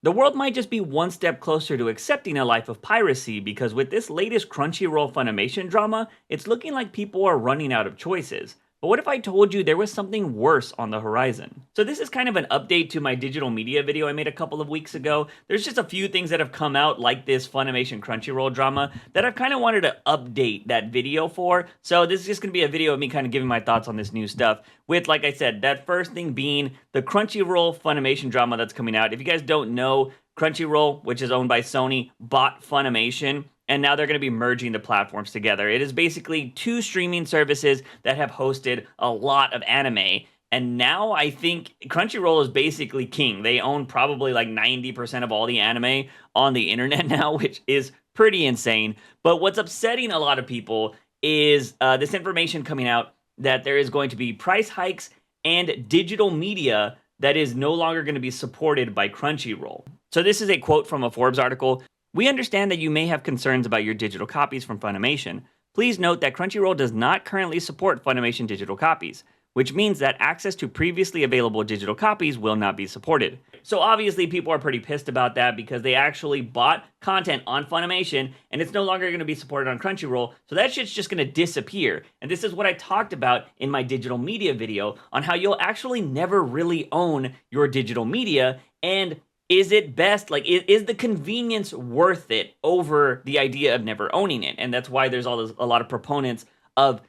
The world might just be one step closer to accepting a life of piracy because with this latest Crunchyroll Funimation drama, it's looking like people are running out of choices. But what if I told you there was something worse on the horizon? So this is kind of an update to my digital media video I made a couple of weeks ago. There's just a few things that have come out like this Funimation Crunchyroll drama that I've kind of wanted to update that video for. So this is just going to be a video of me kind of giving my thoughts on this new stuff with, like I said, that first thing being the Crunchyroll Funimation drama that's coming out. If you guys don't know, Crunchyroll, which is owned by Sony, bought Funimation, and now they're going to be merging the platforms together. It is basically two streaming services that have hosted a lot of anime, and now I think Crunchyroll is basically king. They own probably like 90% of all the anime on the internet now, which is pretty insane. But what's upsetting a lot of people is this information coming out that there is going to be price hikes and digital media that is no longer going to be supported by Crunchyroll. So this is a quote from a Forbes article. "We understand that you may have concerns about your digital copies from Funimation. Please note that Crunchyroll does not currently support Funimation digital copies, which means that access to previously available digital copies will not be supported." So obviously people are pretty pissed about that because they actually bought content on Funimation and it's no longer going to be supported on Crunchyroll, so that shit's just going to disappear. And this is what I talked about in my digital media video on how you'll actually never really own your digital media, and is it best, like, is the convenience worth it over the idea of never owning it? And that's why there's a lot of proponents of,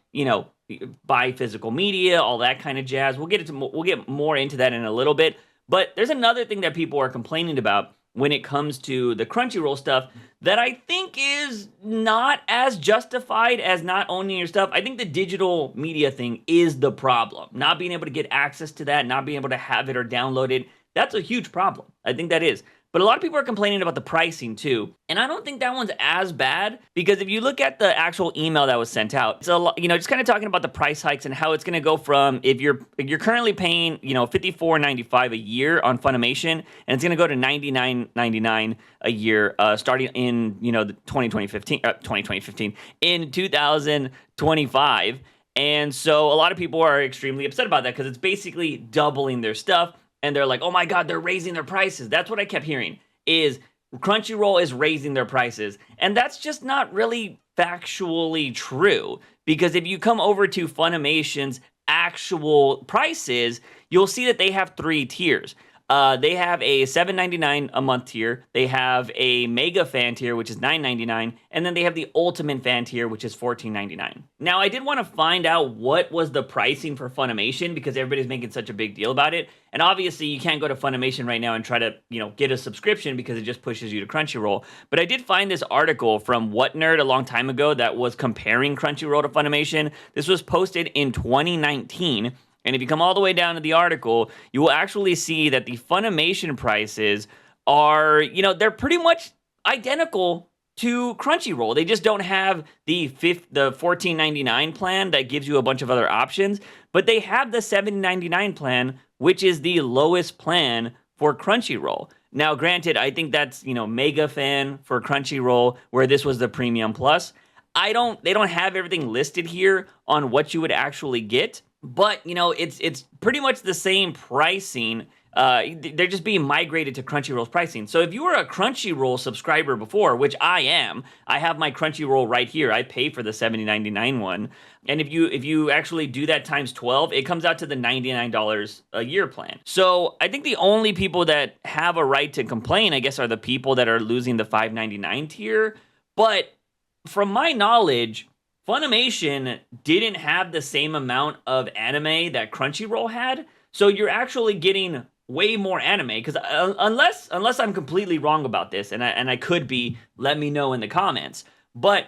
buy physical media, all that kind of jazz. We'll get more into that in a little bit. But there's another thing that people are complaining about when it comes to the Crunchyroll stuff that I think is not as justified as not owning your stuff. I think the digital media thing is the problem. Not being able to get access to that, not being able to have it or download it, that's a huge problem. I think that is. But a lot of people are complaining about the pricing too. And I don't think that one's as bad because if you look at the actual email that was sent out, it's a lot, just kind of talking about the price hikes and how it's going to go from if you're currently paying, $54.95 a year on Funimation, and it's going to go to $99.99 a year starting in, the 2015 in 2025. And so a lot of people are extremely upset about that because it's basically doubling their stuff. And they're like, oh my God, they're raising their prices. That's what I kept hearing, is Crunchyroll is raising their prices. And that's just not really factually true. Because if you come over to Funimation's actual prices, you'll see that they have three tiers. They have a $7.99 a month tier, they have a mega fan tier, which is $9.99, and then they have the ultimate fan tier, which is $14.99. Now, I did want to find out what was the pricing for Funimation because everybody's making such a big deal about it. And obviously, you can't go to Funimation right now and try to, get a subscription because it just pushes you to Crunchyroll. But I did find this article from What Nerd a long time ago that was comparing Crunchyroll to Funimation. This was posted in 2019. And if you come all the way down to the article, you will actually see that the Funimation prices are, they're pretty much identical to Crunchyroll. They just don't have the $14.99 plan that gives you a bunch of other options, but they have the $7.99 plan, which is the lowest plan for Crunchyroll. Now, granted, I think that's, Mega Fan for Crunchyroll, where this was the Premium Plus. They don't have everything listed here on what you would actually get. But, it's pretty much the same pricing. They're just being migrated to Crunchyroll's pricing. So if you were a Crunchyroll subscriber before, which I am, I have my Crunchyroll right here. I pay for the $70.99 one. And if you actually do that times 12, it comes out to the $99 a year plan. So I think the only people that have a right to complain, I guess, are the people that are losing the $5.99 tier. But from my knowledge, Funimation didn't have the same amount of anime that Crunchyroll had, so you're actually getting way more anime. Because unless I'm completely wrong about this, and I could be, let me know in the comments. But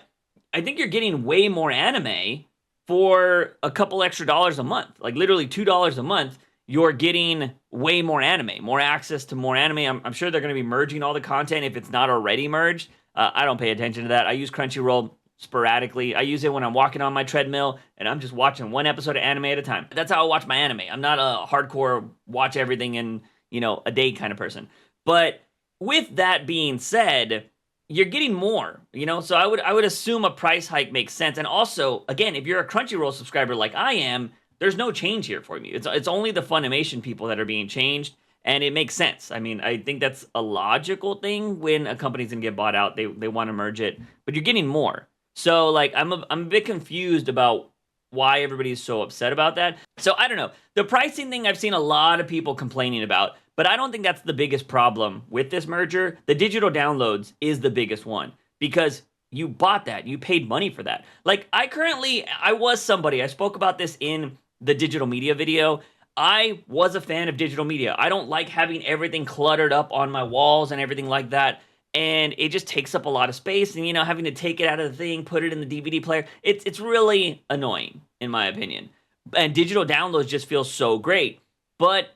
I think you're getting way more anime for a couple extra dollars a month, like literally $2 a month. You're getting way more anime, more access to more anime. I'm sure they're going to be merging all the content if it's not already merged. I don't pay attention to that. I use Crunchyroll sporadically. I use it when I'm walking on my treadmill and I'm just watching one episode of anime at a time. That's how I watch my anime. I'm not a hardcore watch everything in, a day kind of person. But with that being said, you're getting more, so I would assume a price hike makes sense. And also, again, if you're a Crunchyroll subscriber like I am, there's no change here for me. It's only the Funimation people that are being changed. And it makes sense. I mean, I think that's a logical thing when a company's gonna get bought out. They want to merge it, but you're getting more. So like I'm a bit confused about why everybody's so upset about that. So I don't know. The pricing thing I've seen a lot of people complaining about, but I don't think that's the biggest problem with this merger. The digital downloads is the biggest one because you bought that. You paid money for that. Like I was somebody, I spoke about this in the digital media video. I was a fan of digital media. I don't like having everything cluttered up on my walls and everything like that. And it just takes up a lot of space. And, having to take it out of the thing, put it in the DVD player, it's really annoying, in my opinion. And digital downloads just feel so great. But,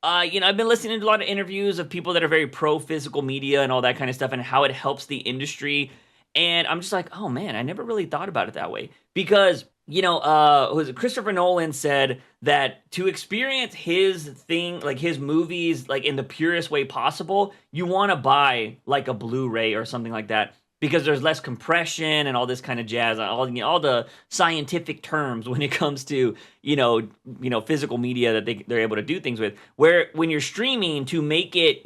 I've been listening to a lot of interviews of people that are very pro physical media and all that kind of stuff and how it helps the industry. And I'm just like, oh man, I never really thought about it that way. Because, Christopher Nolan said that to experience his thing, like his movies, like in the purest way possible, you want to buy like a Blu-ray or something like that because there's less compression and all this kind of jazz, all the scientific terms when it comes to physical media that they're able to do things with. Where when you're streaming, to make it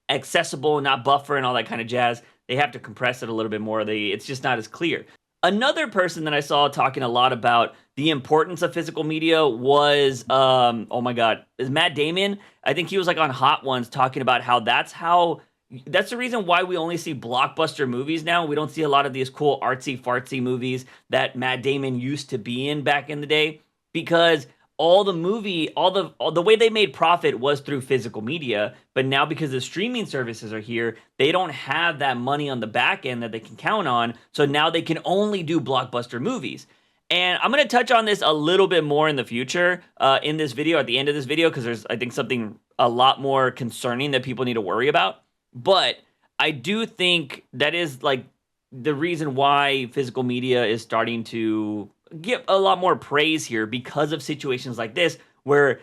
accessible, not buffer and all that kind of jazz, they have to compress it a little bit more. It's just not as clear. Another person that I saw talking a lot about the importance of physical media was, oh my God, is Matt Damon. I think he was like on Hot Ones talking about how that's the reason why we only see blockbuster movies now. We don't see a lot of these cool artsy fartsy movies that Matt Damon used to be in back in the day, because all the way they made profit was through physical media, but now because the streaming services are here, they don't have that money on the back end that they can count on, so now they can only do blockbuster movies. And I'm going to touch on this a little bit more in the future in this video, at the end of this video, because there's, I think, something a lot more concerning that people need to worry about. But I do think that is like the reason why physical media is starting to get a lot more praise here, because of situations like this where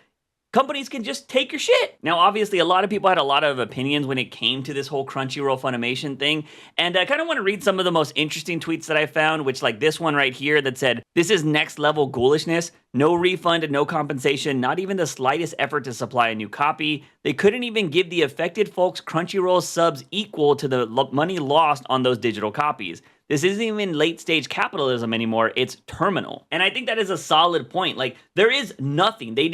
companies can just take your shit. Now, obviously, a lot of people had a lot of opinions when it came to this whole Crunchyroll Funimation thing, and I kind of want to read some of the most interesting tweets that I found, which like this one right here that said, "This is next level ghoulishness. No refund and no compensation, not even the slightest effort to supply a new copy. They couldn't even give the affected folks Crunchyroll subs equal to the money lost on those digital copies. This isn't even late stage capitalism anymore, it's terminal." And I think that is a solid point. Like, there is nothing. They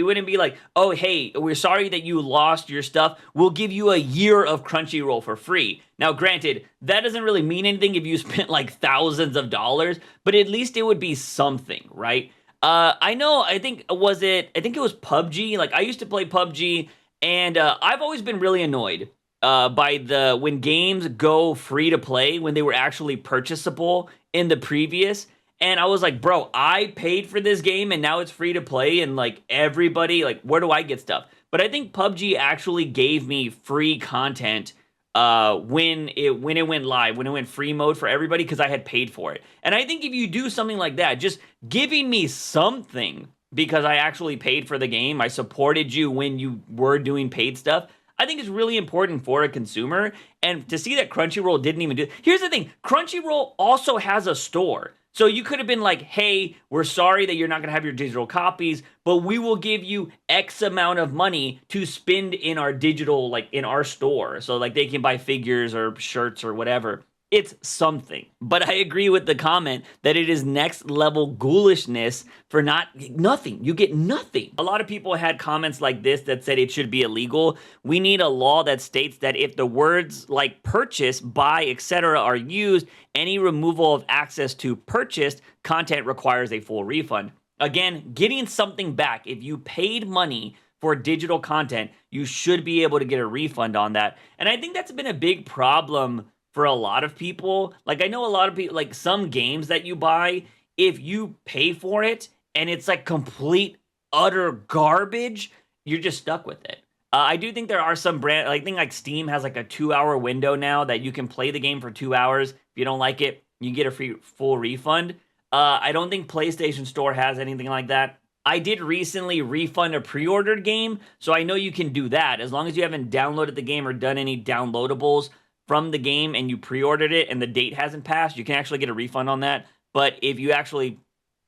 wouldn't be like, oh, hey, we're sorry that you lost your stuff. We'll give you a year of Crunchyroll for free. Now, granted, that doesn't really mean anything if you spent like thousands of dollars, but at least it would be something, right? I think it was PUBG. Like, I used to play PUBG, and I've always been really annoyed by when games go free to play when they were actually purchasable in the previous. And I was like, bro, I paid for this game and now it's free to play, and like everybody, like, where do I get stuff? But I think PUBG actually gave me free content when it went live, when it went free mode for everybody, because I had paid for it. And I think if you do something like that, just giving me something because I actually paid for the game, I supported you when you were doing paid stuff, I think it's really important for a consumer. And to see that Crunchyroll didn't even do. Here's the thing, Crunchyroll also has a store. So you could have been like, hey, we're sorry that you're not going to have your digital copies, but we will give you X amount of money to spend in our digital, like in our store. So like they can buy figures or shirts or whatever. It's something. But I agree with the comment that it is next level ghoulishness for nothing. You get nothing. A lot of people had comments like this that said it should be illegal. We need a law that states that if the words like purchase, buy, etc. are used, any removal of access to purchased content requires a full refund. Again, getting something back. If you paid money for digital content, you should be able to get a refund on that. And I think that's been a big problem for a lot of people. Like, I know a lot of people, like some games that you buy, if you pay for it and it's like complete, utter garbage, you're just stuck with it. I do think there are some brands, I think like Steam has like a 2-hour window now that you can play the game for 2 hours. If you don't like it, you get a full refund. I don't think PlayStation Store has anything like that. I did recently refund a pre-ordered game, so I know you can do that. As long as you haven't downloaded the game or done any downloadables from the game and you pre-ordered it and the date hasn't passed, you can actually get a refund on that. But if you actually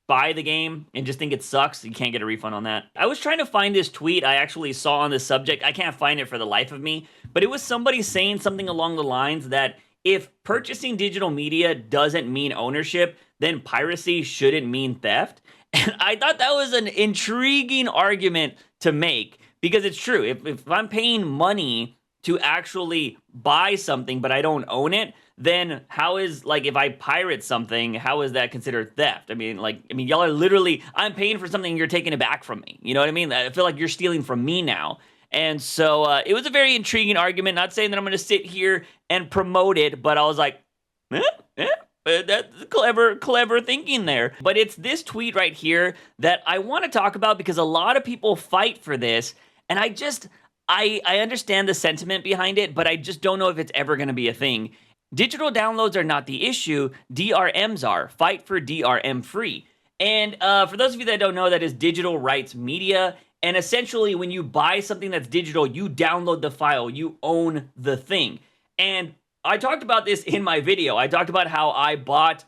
buy the game and just think it sucks, you can't get a refund on that. I was trying to find this tweet I actually saw on this subject. I can't find it for the life of me, but it was somebody saying something along the lines that if purchasing digital media doesn't mean ownership, then piracy shouldn't mean theft. And I thought that was an intriguing argument to make because it's true. If I'm paying money to actually buy something but I don't own it, then how is, like, if I pirate something, how is that considered theft? I mean, y'all are literally, I'm paying for something, you're taking it back from me. You know what I mean? I feel like you're stealing from me now. And so it was a very intriguing argument. Not saying that I'm going to sit here and promote it, but I was like, that's clever thinking there. But it's this tweet right here that I want to talk about because a lot of people fight for this, and I understand the sentiment behind it, but I just don't know if it's ever going to be a thing. Digital downloads are not the issue. DRMs are. Fight for DRM free. And for those of you that don't know, that is digital rights media. And essentially, when you buy something that's digital, you download the file. You own the thing. And I talked about this in my video. I talked about how I bought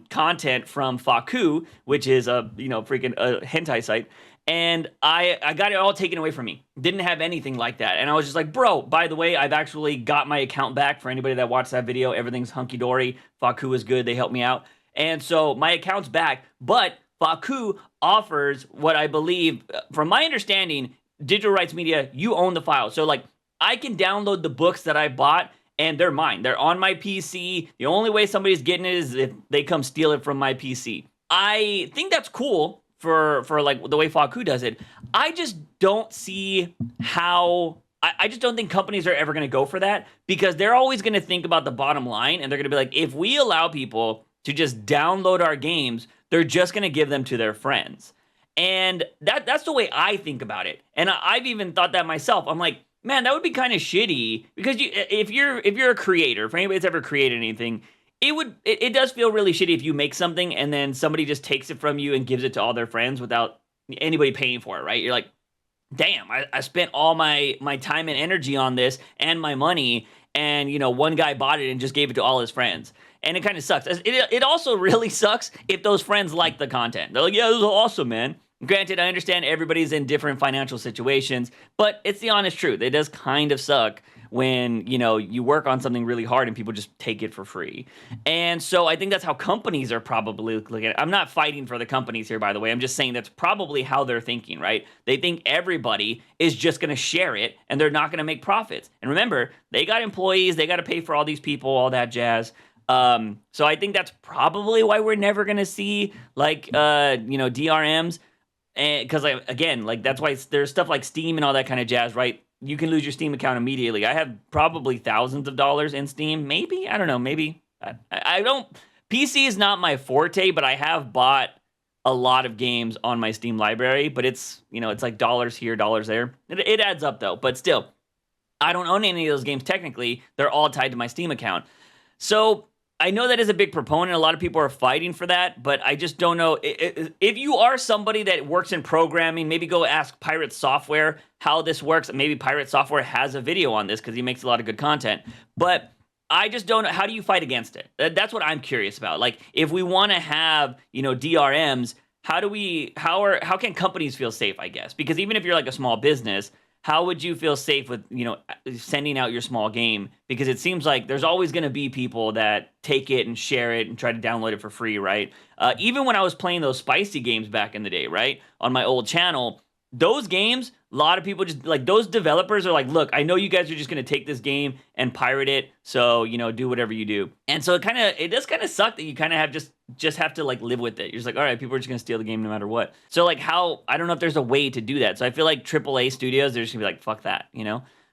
content from Faku, which is a freaking hentai site. And I got it all taken away from me. Didn't have anything like that. And I was just like, bro, by the way, I've actually got my account back. For anybody that watched that video, everything's hunky-dory. Faku is good. They helped me out. And so my account's back. But Faku offers what I believe, from my understanding, digital rights media, you own the file. So, like, I can download the books that I bought, and they're mine. They're on my PC. The only way somebody's getting it is if they come steal it from my PC. I think that's cool. For like the way Faku does it. I just don't see how, I just don't think companies are ever going to go for that because they're always going to think about the bottom line and they're going to be like, if we allow people to just download our games, they're just going to give them to their friends. And that's the way I think about it. And I've even thought that myself. I'm like, man, that would be kind of shitty because if you're a creator, for anybody that's ever created anything, it does feel really shitty if you make something and then somebody just takes it from you and gives it to all their friends without anybody paying for it, right? You're like, damn, I spent all my time and energy on this and my money, and one guy bought it and just gave it to all his friends. And it kind of sucks. It also really sucks if those friends like the content. They're like, yeah, this is awesome, man. Granted, I understand everybody's in different financial situations, but it's the honest truth. It does kind of suck when, you work on something really hard and people just take it for free. And so I think that's how companies are probably looking at it. I'm not fighting for the companies here, by the way. I'm just saying that's probably how they're thinking, right? They think everybody is just going to share it and they're not going to make profits. And remember, they got employees, they got to pay for all these people, all that jazz. So I think that's probably why we're never going to see DRMs. And because that's why there's stuff like Steam and all that kind of jazz, right? You can lose your Steam account immediately. I have probably thousands of dollars in Steam. Maybe, I don't know. Maybe I don't. PC is not my forte, but I have bought a lot of games on my Steam library. But it's like dollars here, dollars there. It adds up though. But still, I don't own any of those games technically. They're all tied to my Steam account. So I know that is a big proponent. A lot of people are fighting for that, but I just don't know. If you are somebody that works in programming, maybe go ask Pirate Software how this works. Maybe Pirate Software has a video on this because he makes a lot of good content. But I just don't know. How do you fight against it? That's what I'm curious about. Like, if we want to have, DRMs, how can companies feel safe, I guess? Because even if you're like a small business, how would you feel safe with, sending out your small game? Because it seems like there's always going to be people that take it and share it and try to download it for free, right? Even when I was playing those spicy games back in the day, right? On my old channel, those games, a lot of people just, like, those developers are like, look, I know you guys are just going to take this game and pirate it, so, do whatever you do. And so it does kind of suck that you kind of have just have to, like, live with it. You're just like, all right, people are just going to steal the game no matter what. So, like, I don't know if there's a way to do that. So I feel like AAA studios, they're just going to be like, fuck that,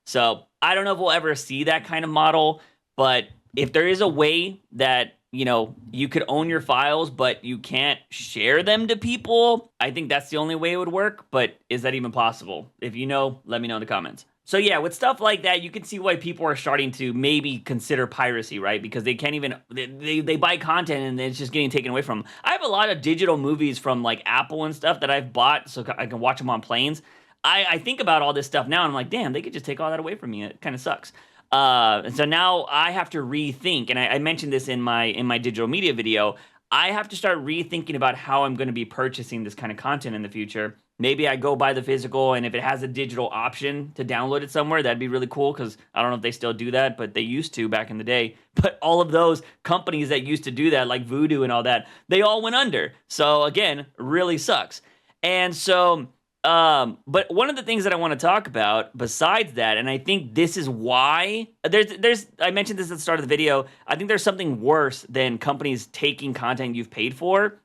So I don't know if we'll ever see that kind of model, but if there is a way that, you could own your files, but you can't share them to people, I think that's the only way it would work. But is that even possible? If you know, let me know in the comments. So yeah, with stuff like that, you can see why people are starting to maybe consider piracy, right? Because they can't even, they buy content and it's just getting taken away from them. I have a lot of digital movies from like Apple and stuff that I've bought so I can watch them on planes. I think about all this stuff now and I'm like, damn, they could just take all that away from me. It kind of sucks. And so now I have to rethink, and I mentioned this in my digital media video. I have to start rethinking about how I'm going to be purchasing this kind of content in the future. Maybe I go buy the physical, and if it has a digital option to download it somewhere, that'd be really cool, because I don't know if they still do that, but they used to back in the day. But all of those companies that used to do that, like Voodoo and all that, they all went under. So again, really sucks. And so, but one of the things that I want to talk about besides that, and I think this is why I mentioned this at the start of the video, I think there's something worse than companies taking content you've paid for,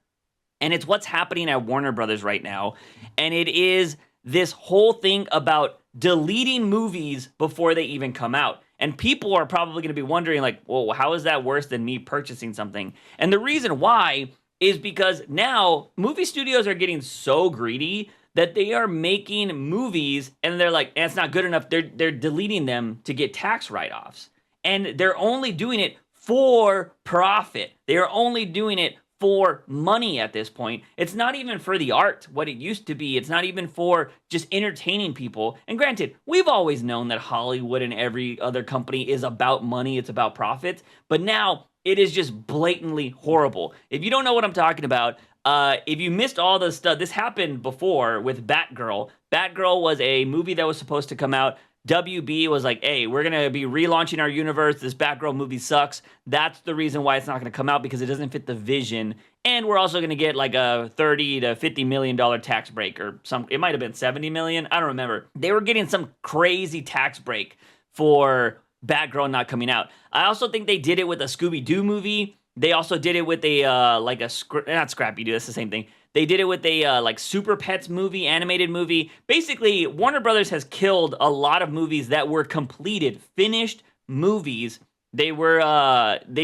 and it's what's happening at Warner Brothers right now. And it is this whole thing about deleting movies before they even come out. And people are probably going to be wondering, like, well, how is that worse than me purchasing something? And the reason why is because now movie studios are getting so greedy that they are making movies and they're like, it's not good enough. They're deleting them to get tax write-offs. And they're only doing it for profit. They are only doing it for money at this point. It's not even for the art, what it used to be. It's not even for just entertaining people. And granted, we've always known that Hollywood and every other company is about money. It's about profits. But now it is just blatantly horrible. If you don't know what I'm talking about, if you missed all the stuff, this happened before with Batgirl. Batgirl was a movie that was supposed to come out. WB was like, hey, we're going to be relaunching our universe. This Batgirl movie sucks. That's the reason why it's not going to come out, because it doesn't fit the vision. And we're also going to get like a $30 to $50 million tax break, or some, it might have been 70 million. I don't remember. They were getting some crazy tax break for Batgirl not coming out. I also think they did it with a Scooby-Doo movie. They also did it with a, not Scrappy-Doo, that's the same thing. They did it with a, Super Pets movie, animated movie. Basically, Warner Brothers has killed a lot of movies that were completed, finished movies. They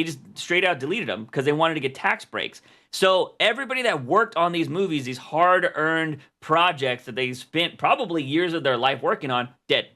just straight out deleted them because they wanted to get tax breaks. So everybody that worked on these movies, these hard-earned projects that they spent probably years of their life working on, dead,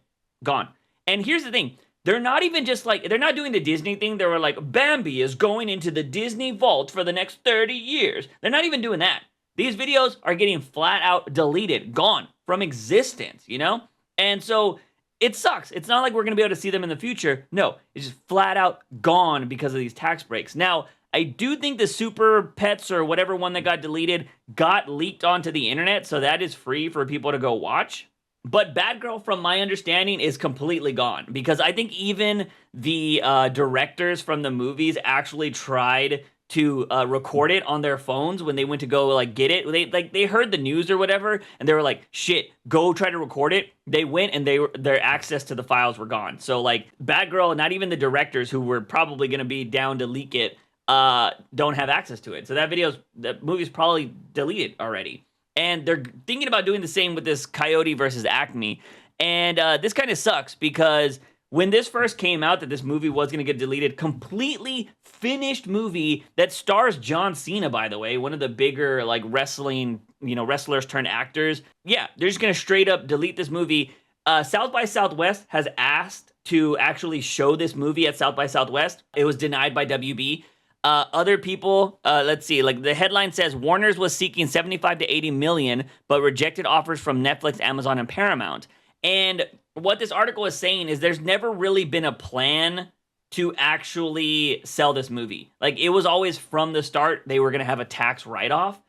gone. And here's the thing. They're not even just like, they're not doing the Disney thing. They were like, Bambi is going into the Disney vault for the next 30 years. They're not even doing that. These videos are getting flat out deleted, gone from existence, you know? And so it sucks. It's not like we're going to be able to see them in the future. No, it's just flat out gone because of these tax breaks. Now, I do think the Super Pets or whatever one that got deleted got leaked onto the internet, so that is free for people to go watch. But Batgirl, from my understanding, is completely gone, because I think even the directors from the movies actually tried to record it on their phones when they went to go get it. They heard the news or whatever, and they were like, "Shit, go try to record it." They went, and their access to the files were gone. So Batgirl, not even the directors who were probably going to be down to leak it, don't have access to it. So that movie's probably deleted already. And they're thinking about doing the same with this Coyote versus Acme. And this kind of sucks, because when this first came out that this movie was going to get deleted, completely finished movie that stars John Cena, by the way, one of the bigger wrestling, wrestlers turned actors. Yeah, they're just going to straight up delete this movie. South by Southwest has asked to actually show this movie at South by Southwest. It was denied by WB. Other people, let's see, the headline says Warner's was seeking 75 to 80 million, but rejected offers from Netflix, Amazon, and Paramount. And what this article is saying is there's never really been a plan to actually sell this movie. It was always from the start, they were going to have a tax write-off.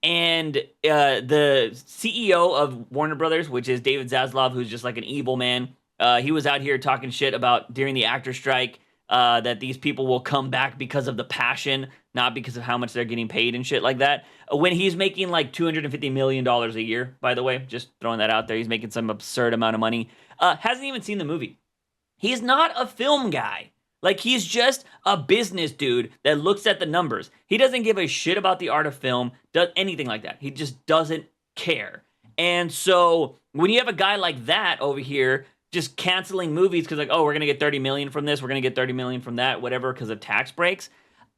And the CEO of Warner Brothers, which is David Zaslav, who's just like an evil man, he was out here talking shit about during the actor strike, that these people will come back because of the passion, not because of how much they're getting paid and shit like that. When he's making $250 million a year, by the way, just throwing that out there, he's making some absurd amount of money. Hasn't even seen the movie. He's not a film guy. He's just a business dude that looks at the numbers. He doesn't give a shit about the art of film, does anything like that. He just doesn't care. And so when you have a guy like that over here just canceling movies because we're going to get 30 million from this, we're going to get 30 million from that, whatever, because of tax breaks,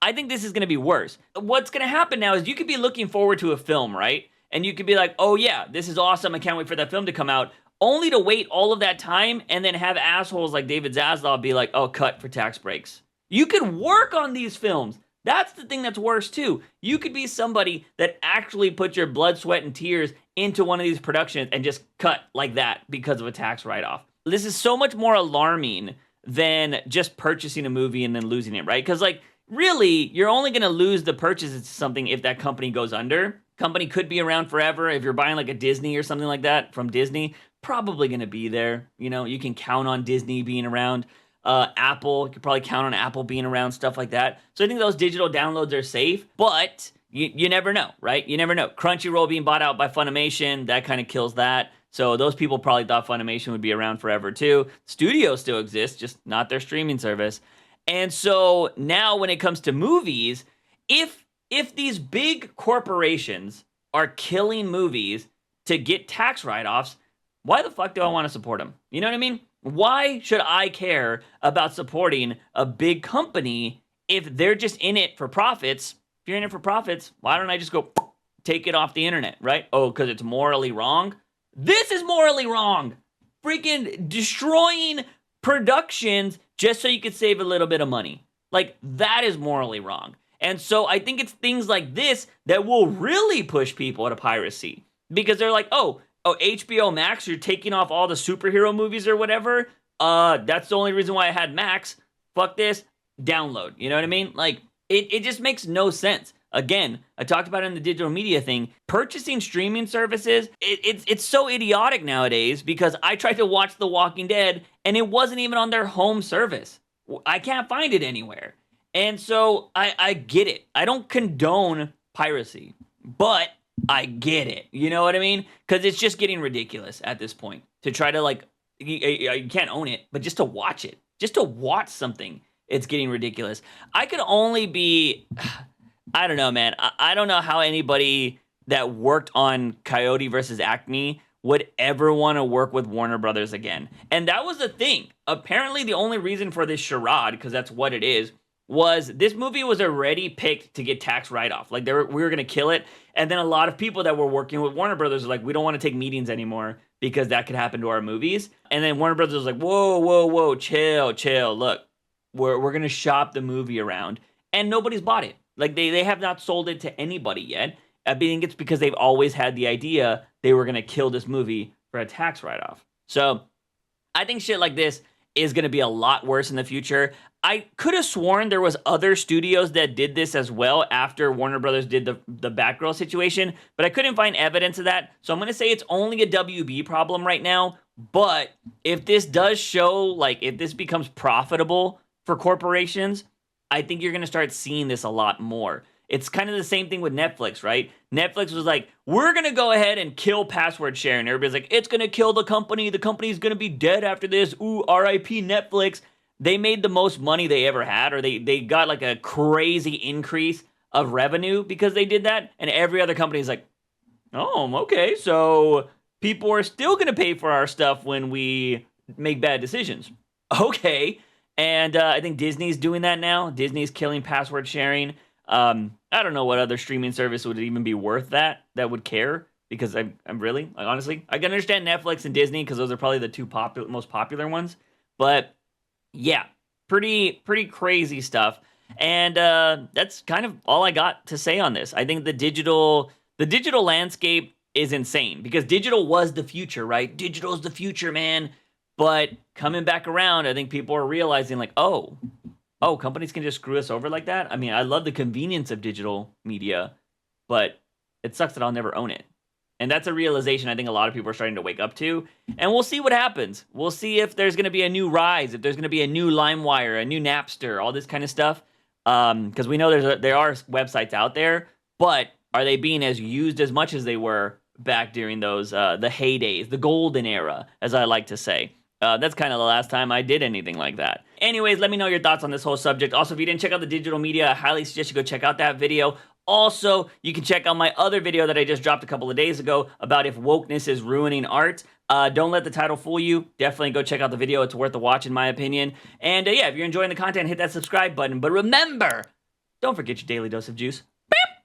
I think this is going to be worse. What's going to happen now is you could be looking forward to a film, right? And you could be like, oh yeah, this is awesome, I can't wait for that film to come out, only to wait all of that time and then have assholes like David Zaslav be like, oh, cut for tax breaks. You could work on these films. That's the thing that's worse too. You could be somebody that actually put your blood, sweat, and tears into one of these productions and just cut like that because of a tax write-off. This is so much more alarming than just purchasing a movie and then losing it, right? Because really, you're only going to lose the purchases to something if that company goes under. Company could be around forever. If you're buying like a Disney or something like that from Disney, probably going to be there. You know, you can count on Disney being around. Apple, you could probably count on Apple being around, stuff like that. So I think those digital downloads are safe, but you never know, right? You never know. Crunchyroll being bought out by Funimation, that kind of kills that. So those people probably thought Funimation would be around forever too. Studio still exists, just not their streaming service. And so now when it comes to movies, if these big corporations are killing movies to get tax write-offs, why the fuck do I want to support them? You know what I mean? Why should I care about supporting a big company if they're just in it for profits? If you're in it for profits, why don't I just go take it off the internet, right? Oh, because it's morally wrong? This is morally wrong. Freaking destroying productions just so you could save a little bit of money. Like, that is morally wrong. And so I think it's things like this that will really push people to piracy. Because they're like, oh, HBO Max, you're taking off all the superhero movies or whatever. That's the only reason why I had Max. Fuck this. Download. You know what I mean? Like, it just makes no sense. Again, I talked about it in the digital media thing. Purchasing streaming services, it's so idiotic nowadays because I tried to watch The Walking Dead and it wasn't even on their home service. I can't find it anywhere. And so I get it. I don't condone piracy, but I get it. You know what I mean? Because it's just getting ridiculous at this point to try to, like, you can't own it, but just to watch it, just to watch something, it's getting ridiculous. I could only be, I don't know, man. I don't know how anybody that worked on Coyote versus Acme would ever want to work with Warner Brothers again. And that was the thing. Apparently, the only reason for this charade, because that's what it is, was this movie was already picked to get tax write-off. Like, we were going to kill it. And then a lot of people that were working with Warner Brothers were like, we don't want to take meetings anymore because that could happen to our movies. And then Warner Brothers was like, whoa, chill. Look, we're going to shop the movie around. And nobody's bought it. Like, they have not sold it to anybody yet. I think it's because they've always had the idea they were going to kill this movie for a tax write-off. So I think shit like this is going to be a lot worse in the future. I could have sworn there was other studios that did this as well after Warner Brothers did the Batgirl situation, but I couldn't find evidence of that. So I'm going to say it's only a WB problem right now. But if this does show, like, if this becomes profitable for corporations, I think you're going to start seeing this a lot more. It's kind of the same thing with Netflix, right? Netflix was like, we're going to go ahead and kill password sharing. Everybody's like, it's going to kill the company. The company's going to be dead after this. Ooh, RIP Netflix. They made the most money they ever had, or they got like a crazy increase of revenue because they did that. And every other company is like, oh, okay, so people are still going to pay for our stuff when we make bad decisions. Okay. And I think Disney's doing that now. Disney's killing password sharing. I don't know what other streaming service would even be worth that would care, because I'm really, like, honestly, I can understand Netflix and Disney because those are probably the two most popular ones. But yeah, pretty crazy stuff. And that's kind of all I got to say on this. I think the digital landscape is insane because digital was the future, right? Digital is the future, man. But coming back around, I think people are realizing, like, oh, companies can just screw us over like that? I mean, I love the convenience of digital media, but it sucks that I'll never own it. And that's a realization I think a lot of people are starting to wake up to. And we'll see what happens. We'll see if there's going to be a new Rise, if there's going to be a new LimeWire, a new Napster, all this kind of stuff. Because we know there are websites out there, but are they being as used as much as they were back during those the heydays, the golden era, as I like to say? That's kind of the last time I did anything like that. Anyways, let me know your thoughts on this whole subject. Also, if you didn't check out the digital media, I highly suggest you go check out that video. Also, you can check out my other video that I just dropped a couple of days ago about if wokeness is ruining art. Don't let the title fool you. Definitely go check out the video. It's worth a watch, in my opinion. And yeah, if you're enjoying the content, hit that subscribe button. But remember, don't forget your daily dose of juice.